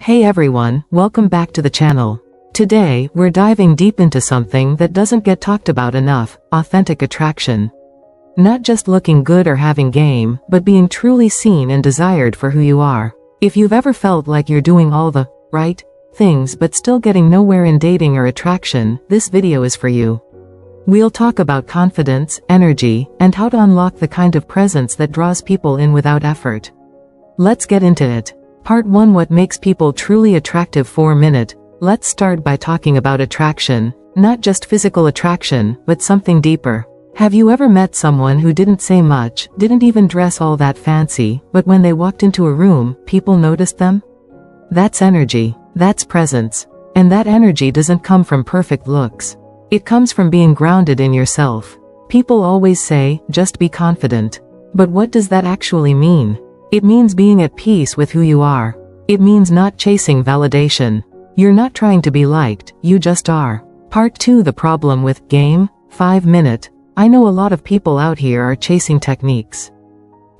Hey everyone, welcome back to the channel. Today, we're diving deep into something that doesn't get talked about enough: authentic attraction. Not just looking good or having game, but being truly seen and desired for who you are. If you've ever felt like you're doing all the right things but still getting nowhere in dating or attraction, this video is for you. We'll talk about confidence, energy, and how to unlock the kind of presence that draws people in without effort. Let's get into it. Part 1: What makes people truly attractive. 4-minute. Let's start by talking about attraction, not just physical attraction, but something deeper. Have you ever met someone who didn't say much, didn't even dress all that fancy, but when they walked into a room, people noticed them? That's energy. That's presence. And that energy doesn't come from perfect looks. It comes from being grounded in yourself. People always say, just be confident. But what does that actually mean? It means being at peace with who you are. It means not chasing validation. You're not trying to be liked, you just are. Part 2: The problem with game. 5-minute. I know a lot of people out here are chasing techniques,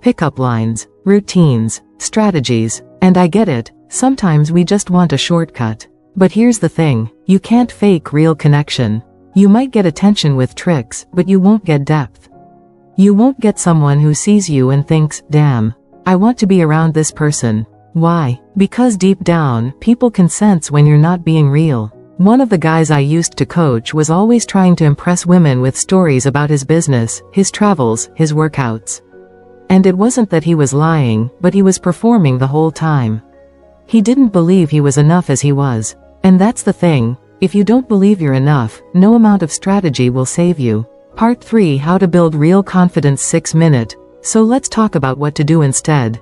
pickup lines, routines, strategies, and I get it, sometimes we just want a shortcut. But here's the thing, you can't fake real connection. You might get attention with tricks, but you won't get depth. You won't get someone who sees you and thinks, damn, I want to be around this person. Why? Because deep down, people can sense when you're not being real. One of the guys I used to coach was always trying to impress women with stories about his business, his travels, his workouts. And it wasn't that he was lying, but he was performing the whole time. He didn't believe he was enough as he was. And that's the thing, if you don't believe you're enough, no amount of strategy will save you. Part 3: How to build real confidence. 6-minute. So let's talk about what to do instead.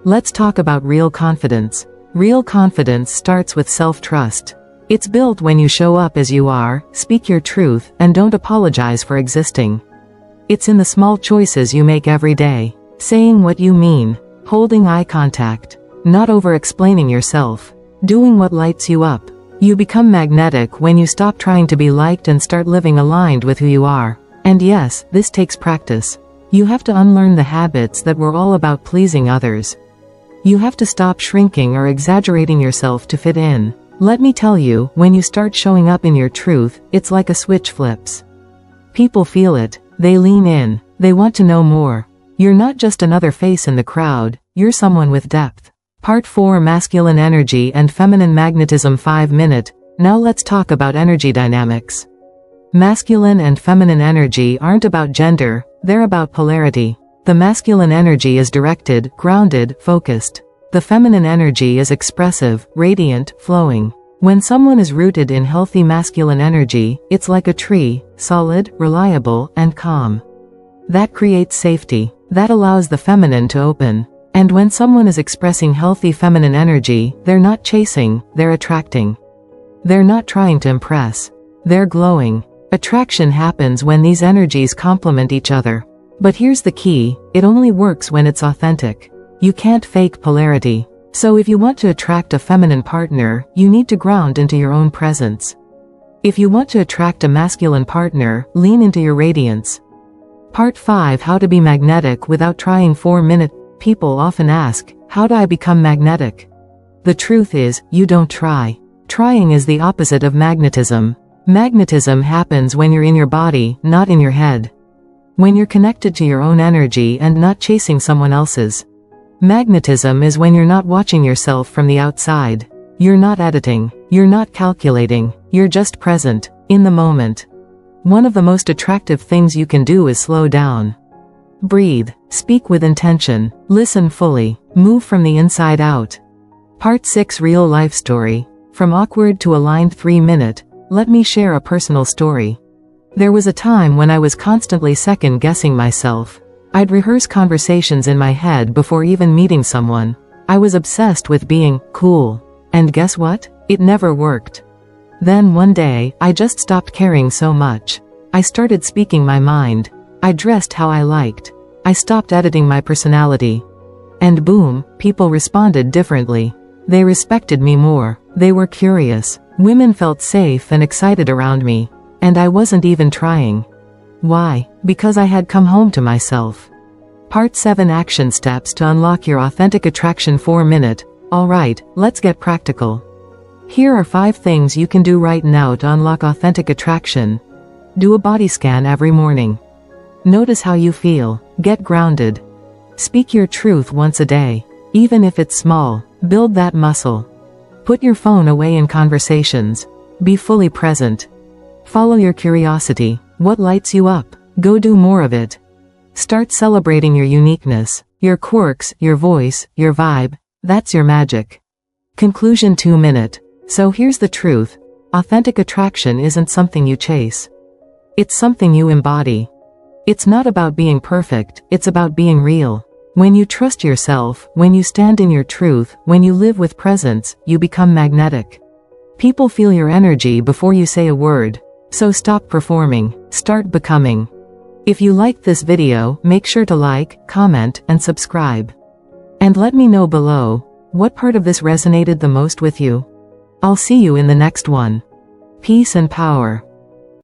Let's talk about real confidence. Real confidence starts with self-trust. It's built when you show up as you are, speak your truth, and don't apologize for existing. It's in the small choices you make every day. Saying what you mean, holding eye contact, not over-explaining yourself, doing what lights you up. You become magnetic when you stop trying to be liked and start living aligned with who you are. And yes, this takes practice. You have to unlearn the habits that were all about pleasing others. You have to stop shrinking or exaggerating yourself to fit in. Let me tell you, when you start showing up in your truth, it's like a switch flips. People feel it, they lean in, they want to know more. You're not just another face in the crowd, you're someone with depth. Part 4: Masculine energy and feminine magnetism. 5-minute. Now let's talk about energy dynamics. Masculine and feminine energy aren't about gender, they're about polarity. The masculine energy is directed, grounded, focused. The feminine energy is expressive, radiant, flowing. When someone is rooted in healthy masculine energy, it's like a tree, solid, reliable, and calm. That creates safety. That allows the feminine to open. And when someone is expressing healthy feminine energy, they're not chasing, they're attracting. They're not trying to impress. They're glowing. Attraction happens when these energies complement each other. But here's the key, it only works when it's authentic. You can't fake polarity. So if you want to attract a feminine partner, you need to ground into your own presence. If you want to attract a masculine partner, lean into your radiance. Part 5: How to be magnetic without trying. 4-minute. People often ask, how do I become magnetic? The truth is, you don't try. Trying is the opposite of magnetism. Magnetism happens when you're in your body, not in your head. When you're connected to your own energy and not chasing someone else's. Magnetism is when you're not watching yourself from the outside. You're not editing. You're not calculating. You're just present, in the moment. One of the most attractive things you can do is slow down. Breathe. Speak with intention. Listen fully. Move from the inside out. Part 6: Real life story. From awkward to aligned. 3-minute. Let me share a personal story. There was a time when I was constantly second-guessing myself. I'd rehearse conversations in my head before even meeting someone. I was obsessed with being cool. And guess what? It never worked. Then one day, I just stopped caring so much. I started speaking my mind. I dressed how I liked. I stopped editing my personality. And boom, people responded differently. They respected me more. They were curious. Women felt safe and excited around me. And I wasn't even trying. Why? Because I had come home to myself. Part 7: Action steps to unlock your authentic attraction. 4-minute. Alright, let's get practical. Here are 5 things you can do right now to unlock authentic attraction. Do a body scan every morning. Notice how you feel. Get grounded. Speak your truth once a day. Even if it's small, build that muscle. Put your phone away in conversations. Be fully present. Follow your curiosity. What lights you up? Go do more of it. Start celebrating your uniqueness, your quirks, your voice, your vibe. That's your magic. Conclusion 2-minute. So here's the truth. Authentic attraction isn't something you chase. It's something you embody. It's not about being perfect, it's about being real. When you trust yourself, when you stand in your truth, when you live with presence, you become magnetic. People feel your energy before you say a word. So stop performing, start becoming. If you liked this video, make sure to like, comment, and subscribe. And let me know below, what part of this resonated the most with you? I'll see you in the next one. Peace and power.